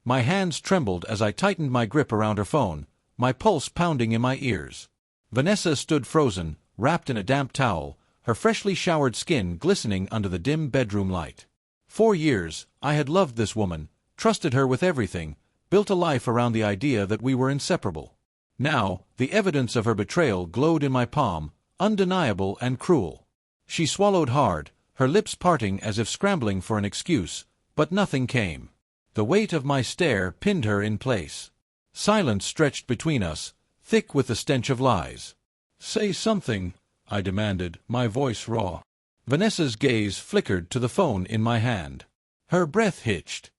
My hands trembled as I tightened my grip around her phone, my pulse pounding in my ears. Vanessa stood frozen, wrapped in a damp towel, her freshly showered skin glistening under the dim bedroom light. 4 years, I had loved this woman, trusted her with everything, built a life around the idea that we were inseparable. Now, the evidence of her betrayal glowed in my palm, undeniable and cruel. She swallowed hard, her lips parting as if scrambling for an excuse, but nothing came. The weight of my stare pinned her in place. Silence stretched between us, thick with the stench of lies. "Say something," I demanded, my voice raw. Vanessa's gaze flickered to the phone in my hand. Her breath hitched.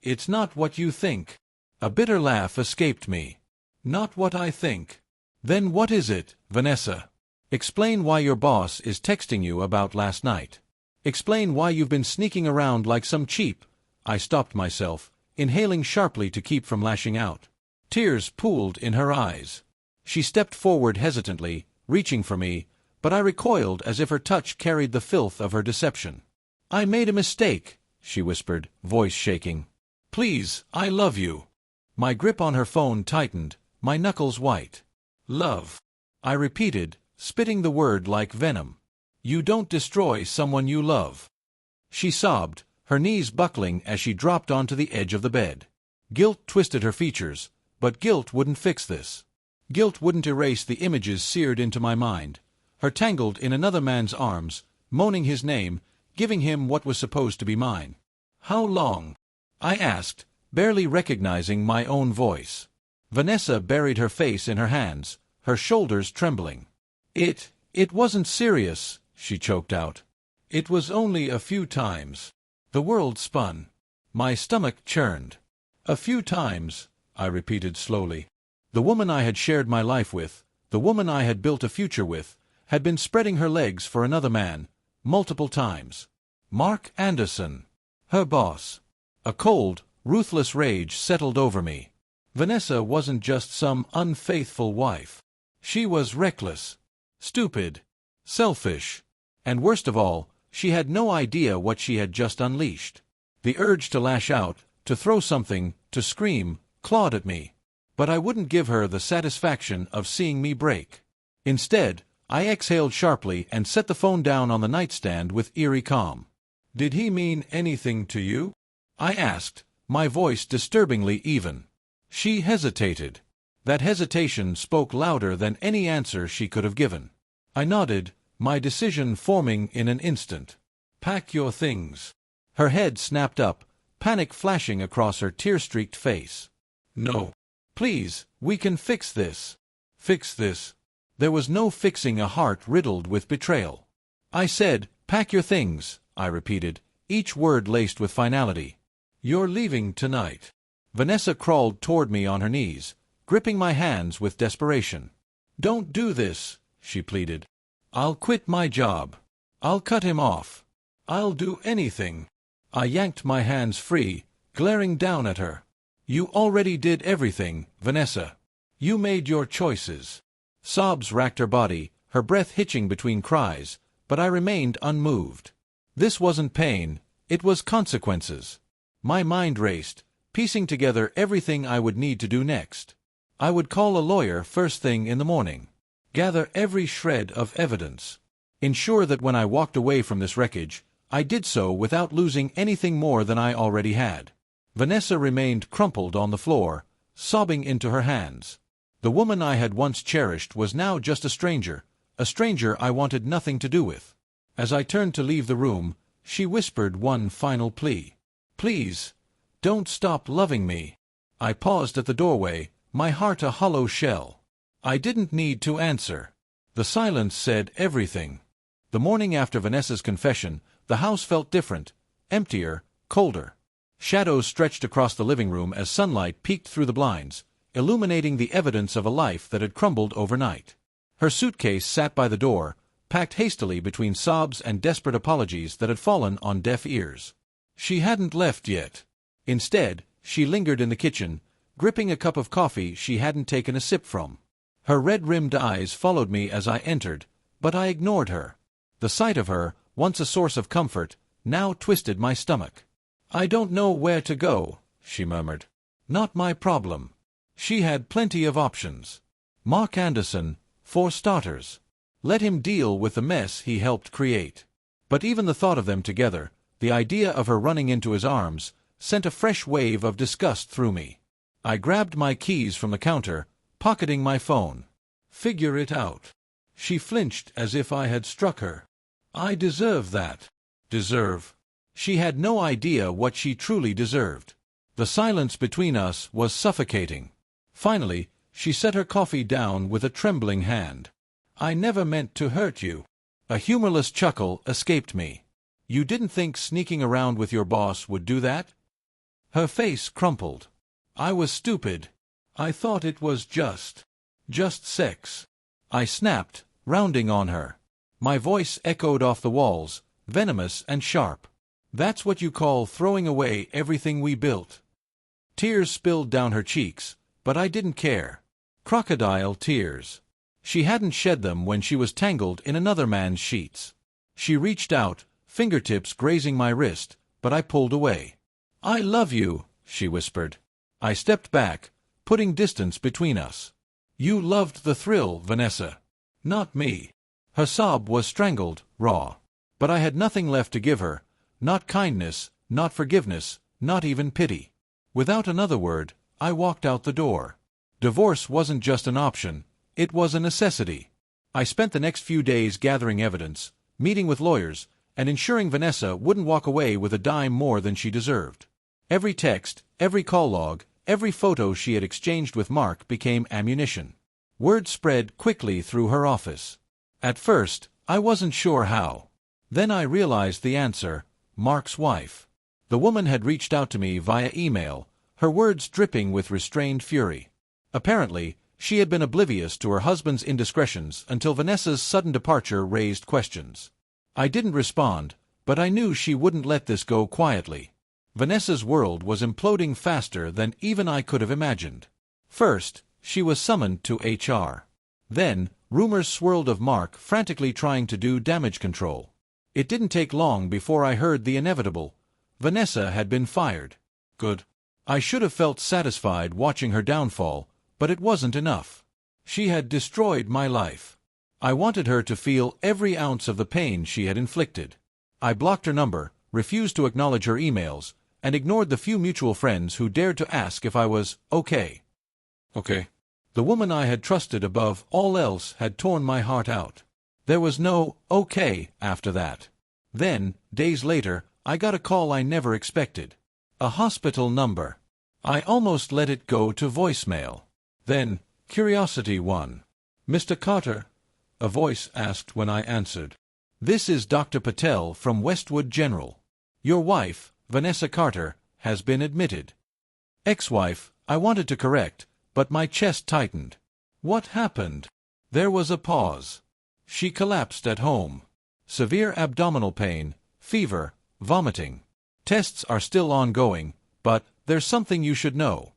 It's not what you think." A bitter laugh escaped me. "Not what I think. Then what is it, Vanessa? Explain why your boss is texting you about last night. Explain why you've been sneaking around like some cheap—" I stopped myself, inhaling sharply to keep from lashing out. Tears pooled in her eyes. She stepped forward hesitantly, reaching for me, but I recoiled as if her touch carried the filth of her deception. "I made a mistake," she whispered, voice shaking. "Please, I love you." My grip on her phone tightened, my knuckles white. "Love," I repeated, spitting the word like venom. "You don't destroy someone you love." She sobbed, her knees buckling as she dropped onto the edge of the bed. Guilt twisted her features, but guilt wouldn't fix this. Guilt wouldn't erase the images seared into my mind. Her tangled in another man's arms, moaning his name, giving him what was supposed to be mine. "How long?" I asked, barely recognizing my own voice. Vanessa buried her face in her hands, her shoulders trembling. It wasn't serious," she choked out. "It was only a few times." The world spun. My stomach churned. "A few times," I repeated slowly. The woman I had shared my life with, the woman I had built a future with, had been spreading her legs for another man, multiple times. Mark Anderson. Her boss. A cold, ruthless rage settled over me. Vanessa wasn't just some unfaithful wife. She was reckless, stupid, selfish, and worst of all, she had no idea what she had just unleashed. The urge to lash out, to throw something, to scream, clawed at me. But I wouldn't give her the satisfaction of seeing me break. Instead, I exhaled sharply and set the phone down on the nightstand with eerie calm. "Did he mean anything to you?" I asked, my voice disturbingly even. She hesitated. That hesitation spoke louder than any answer she could have given. I nodded, my decision forming in an instant. "Pack your things." Her head snapped up, panic flashing across her tear-streaked face. "No. Please, we can fix this." Fix this? There was no fixing a heart riddled with betrayal. I said, "Pack your things," I repeated, each word laced with finality. "You're leaving tonight." Vanessa crawled toward me on her knees, gripping my hands with desperation. "Don't do this," she pleaded. "I'll quit my job. I'll cut him off. I'll do anything." I yanked my hands free, glaring down at her. "You already did everything, Vanessa. You made your choices." Sobs racked her body, her breath hitching between cries, but I remained unmoved. This wasn't pain, it was consequences. My mind raced, piecing together everything I would need to do next. I would call a lawyer first thing in the morning. Gather every shred of evidence. Ensure that when I walked away from this wreckage, I did so without losing anything more than I already had. Vanessa remained crumpled on the floor, sobbing into her hands. The woman I had once cherished was now just a stranger I wanted nothing to do with. As I turned to leave the room, she whispered one final plea. "Please, don't stop loving me." I paused at the doorway, my heart a hollow shell. I didn't need to answer. The silence said everything. The morning after Vanessa's confession, the house felt different, emptier, colder. Shadows stretched across the living room as sunlight peeked through the blinds, illuminating the evidence of a life that had crumbled overnight. Her suitcase sat by the door, packed hastily between sobs and desperate apologies that had fallen on deaf ears. She hadn't left yet. Instead, she lingered in the kitchen, gripping a cup of coffee she hadn't taken a sip from. Her red-rimmed eyes followed me as I entered, but I ignored her. The sight of her, once a source of comfort, now twisted my stomach. "I don't know where to go," she murmured. Not my problem. She had plenty of options. Mark Anderson, for starters. Let him deal with the mess he helped create. But even the thought of them together, the idea of her running into his arms, sent a fresh wave of disgust through me. I grabbed my keys from the counter, pocketing my phone. Figure it out. She flinched as if I had struck her. I deserve that. Deserve? She had no idea what she truly deserved. The silence between us was suffocating. Finally, she set her coffee down with a trembling hand. I never meant to hurt you. A humorless chuckle escaped me. You didn't think sneaking around with your boss would do that? Her face crumpled. I was stupid. I thought it was just sex. I snapped, rounding on her. My voice echoed off the walls, venomous and sharp. That's what you call throwing away everything we built. Tears spilled down her cheeks, but I didn't care. Crocodile tears. She hadn't shed them when she was tangled in another man's sheets. She reached out, fingertips grazing my wrist, but I pulled away. I love you, she whispered. I stepped back, putting distance between us. You loved the thrill, Vanessa. Not me. Her sob was strangled, raw. But I had nothing left to give her, not kindness, not forgiveness, not even pity. Without another word, I walked out the door. Divorce wasn't just an option, it was a necessity. I spent the next few days gathering evidence, meeting with lawyers, and ensuring Vanessa wouldn't walk away with a dime more than she deserved. Every text, every call log, every photo she had exchanged with Mark became ammunition. Word spread quickly through her office. At first, I wasn't sure how. Then I realized the answer: Mark's wife. The woman had reached out to me via email, her words dripping with restrained fury. Apparently, she had been oblivious to her husband's indiscretions until Vanessa's sudden departure raised questions. I didn't respond, but I knew she wouldn't let this go quietly. Vanessa's world was imploding faster than even I could have imagined. First, she was summoned to HR. Then, rumors swirled of Mark frantically trying to do damage control. It didn't take long before I heard the inevitable: Vanessa had been fired. Good. I should have felt satisfied watching her downfall, but it wasn't enough. She had destroyed my life. I wanted her to feel every ounce of the pain she had inflicted. I blocked her number, refused to acknowledge her emails, and ignored the few mutual friends who dared to ask if I was okay. Okay. The woman I had trusted above all else had torn my heart out. There was no okay after that. Then, days later, I got a call I never expected. A hospital number. I almost let it go to voicemail. Then, curiosity won. Mr. Carter? A voice asked when I answered. This is Dr. Patel from Westwood General. Your wife, Vanessa Carter, has been admitted. Ex-wife, I wanted to correct, but my chest tightened. What happened? There was a pause. She collapsed at home. Severe abdominal pain, fever, vomiting. Tests are still ongoing, but there's something you should know.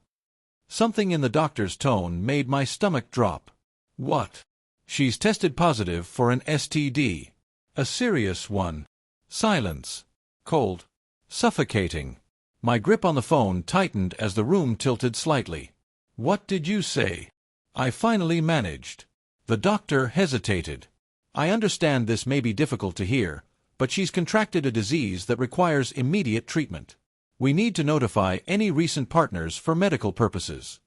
Something in the doctor's tone made my stomach drop. What? She's tested positive for an STD. A serious one. Silence. Cold. Suffocating. My grip on the phone tightened as the room tilted slightly. What did you say? I finally managed. The doctor hesitated. I understand this may be difficult to hear, but she's contracted a disease that requires immediate treatment. We need to notify any recent partners for medical purposes.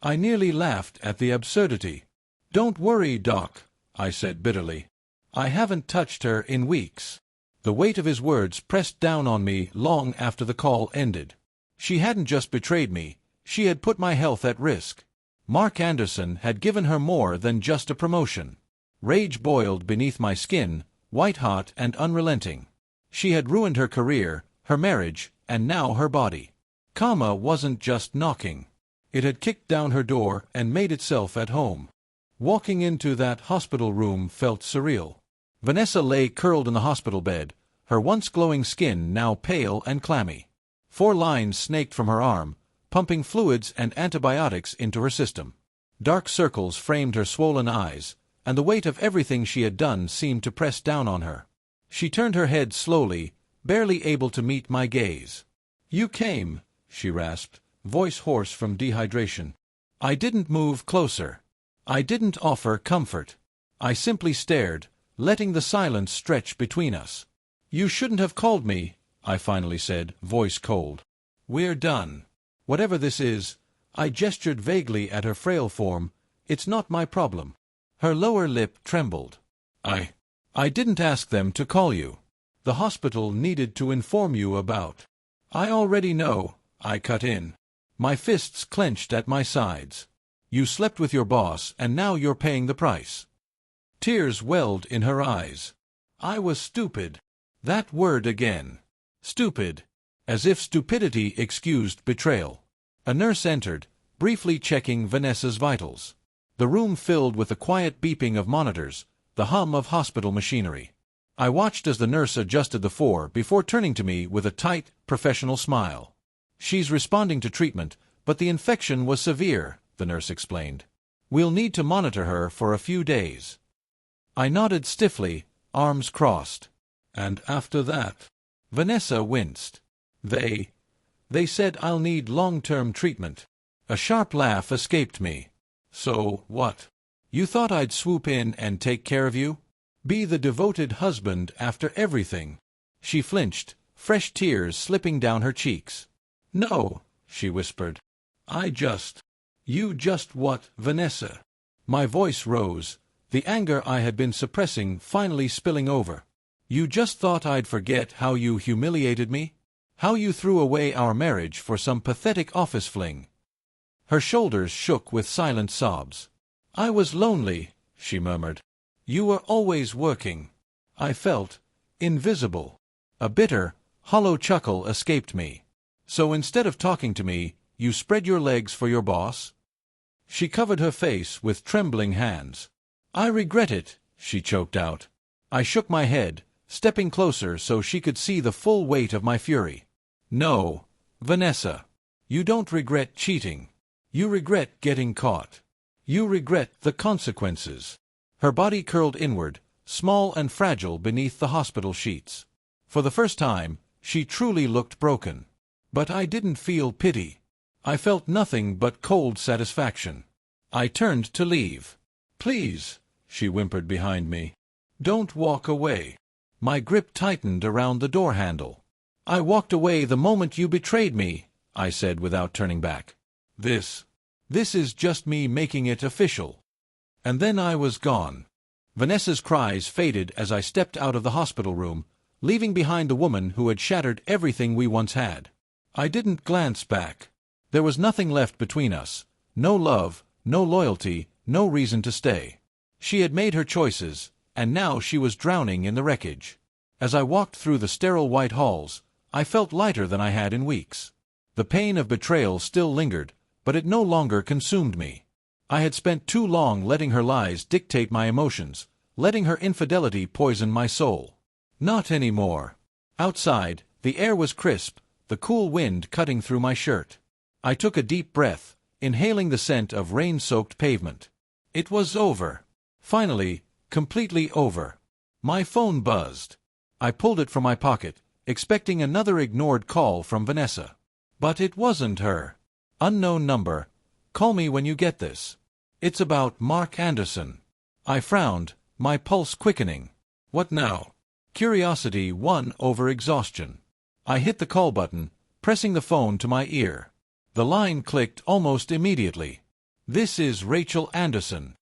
I nearly laughed at the absurdity. Don't worry, Doc, I said bitterly. I haven't touched her in weeks. The weight of his words pressed down on me long after the call ended. She hadn't just betrayed me, she had put my health at risk. Mark Anderson had given her more than just a promotion. Rage boiled beneath my skin, white-hot and unrelenting. She had ruined her career, her marriage, and now her body. Karma wasn't just knocking. It had kicked down her door and made itself at home. Walking into that hospital room felt surreal. Vanessa lay curled in the hospital bed, her once glowing skin now pale and clammy. 4 lines snaked from her arm, pumping fluids and antibiotics into her system. Dark circles framed her swollen eyes, and the weight of everything she had done seemed to press down on her. She turned her head slowly, barely able to meet my gaze. You came, she rasped, voice hoarse from dehydration. I didn't move closer. I didn't offer comfort. I simply stared, letting the silence stretch between us. You shouldn't have called me, I finally said, voice cold. We're done. Whatever this is, I gestured vaguely at her frail form, it's not my problem. Her lower lip trembled. I didn't ask them to call you. The hospital needed to inform you about. I already know, I cut in. My fists clenched at my sides. You slept with your boss, and now you're paying the price. Tears welled in her eyes. I was stupid. That word again. Stupid. As if stupidity excused betrayal. A nurse entered, briefly checking Vanessa's vitals. The room filled with the quiet beeping of monitors, the hum of hospital machinery. I watched as the nurse adjusted the four before turning to me with a tight, professional smile. She's responding to treatment, but the infection was severe, the nurse explained. We'll need to monitor her for a few days. I nodded stiffly, arms crossed. And after that? Vanessa winced. They said I'll need long-term treatment. A sharp laugh escaped me. So, what? You thought I'd swoop in and take care of you? Be the devoted husband after everything? She flinched, fresh tears slipping down her cheeks. No, she whispered. You just what, Vanessa? My voice rose, the anger I had been suppressing finally spilling over. You just thought I'd forget how you humiliated me? How you threw away our marriage for some pathetic office fling? Her shoulders shook with silent sobs. I was lonely, she murmured. You were always working. I felt invisible. A bitter, hollow chuckle escaped me. So instead of talking to me, you spread your legs for your boss? She covered her face with trembling hands. I regret it, she choked out. I shook my head, stepping closer so she could see the full weight of my fury. No, Vanessa. You don't regret cheating. You regret getting caught. You regret the consequences. Her body curled inward, small and fragile beneath the hospital sheets. For the first time, she truly looked broken. But I didn't feel pity. I felt nothing but cold satisfaction. I turned to leave. Please, she whimpered behind me. Don't walk away. My grip tightened around the door handle. I walked away the moment you betrayed me, I said without turning back. This is just me making it official. And then I was gone. Vanessa's cries faded as I stepped out of the hospital room, leaving behind the woman who had shattered everything we once had. I didn't glance back. There was nothing left between us. No love, no loyalty, no reason to stay. She had made her choices, and now she was drowning in the wreckage. As I walked through the sterile white halls, I felt lighter than I had in weeks. The pain of betrayal still lingered, but it no longer consumed me. I had spent too long letting her lies dictate my emotions, letting her infidelity poison my soul. Not anymore. Outside, the air was crisp, the cool wind cutting through my shirt. I took a deep breath, inhaling the scent of rain-soaked pavement. It was over. Finally, completely over. My phone buzzed. I pulled it from my pocket, expecting another ignored call from Vanessa. But it wasn't her. Unknown number. Call me when you get this. It's about Mark Anderson. I frowned, my pulse quickening. What now? Curiosity won over exhaustion. I hit the call button, pressing the phone to my ear. The line clicked almost immediately. This is Rachel Anderson.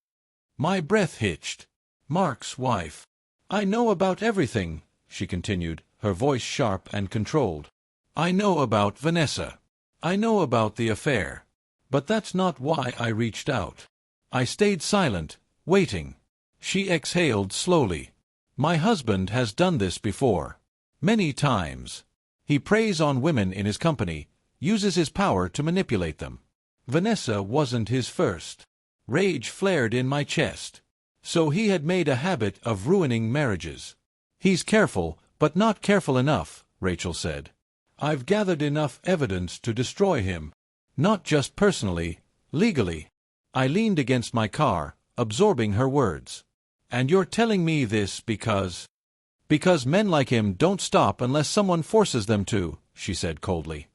My breath hitched. Mark's wife. I know about everything, she continued, her voice sharp and controlled. I know about Vanessa. I know about the affair. But that's not why I reached out. I stayed silent, waiting. She exhaled slowly. My husband has done this before. Many times. He preys on women in his company, uses his power to manipulate them. Vanessa wasn't his first. Rage flared in my chest. So he had made a habit of ruining marriages. He's careful, but not careful enough, Rachel said. I've gathered enough evidence to destroy him. Not just personally, legally. I leaned against my car, absorbing her words. And you're telling me this because men like him don't stop unless someone forces them to, she said coldly.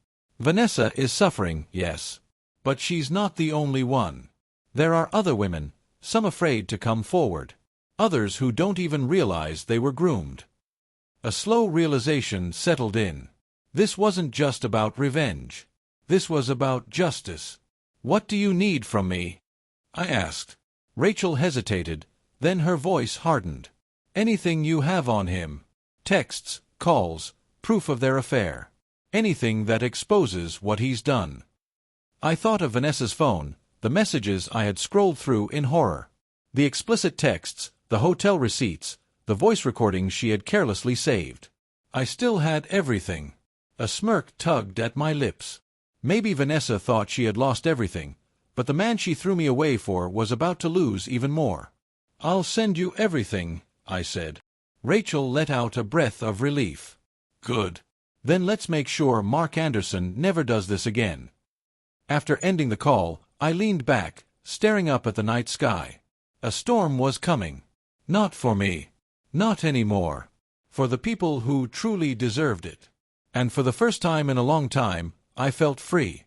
Vanessa is suffering, yes. But she's not the only one. There are other women, some afraid to come forward. Others who don't even realize they were groomed. A slow realization settled in. This wasn't just about revenge. This was about justice. "What do you need from me?" I asked. Rachel hesitated, then her voice hardened. "Anything you have on him. Texts, calls, proof of their affair. Anything that exposes what he's done." I thought of Vanessa's phone, the messages I had scrolled through in horror. The explicit texts, the hotel receipts, the voice recordings she had carelessly saved. I still had everything. A smirk tugged at my lips. Maybe Vanessa thought she had lost everything, but the man she threw me away for was about to lose even more. "I'll send you everything," I said. Rachel let out a breath of relief. "Good. Then let's make sure Mark Anderson never does this again." After ending the call, I leaned back, staring up at the night sky. A storm was coming. Not for me. Not anymore. For the people who truly deserved it. And for the first time in a long time, I felt free.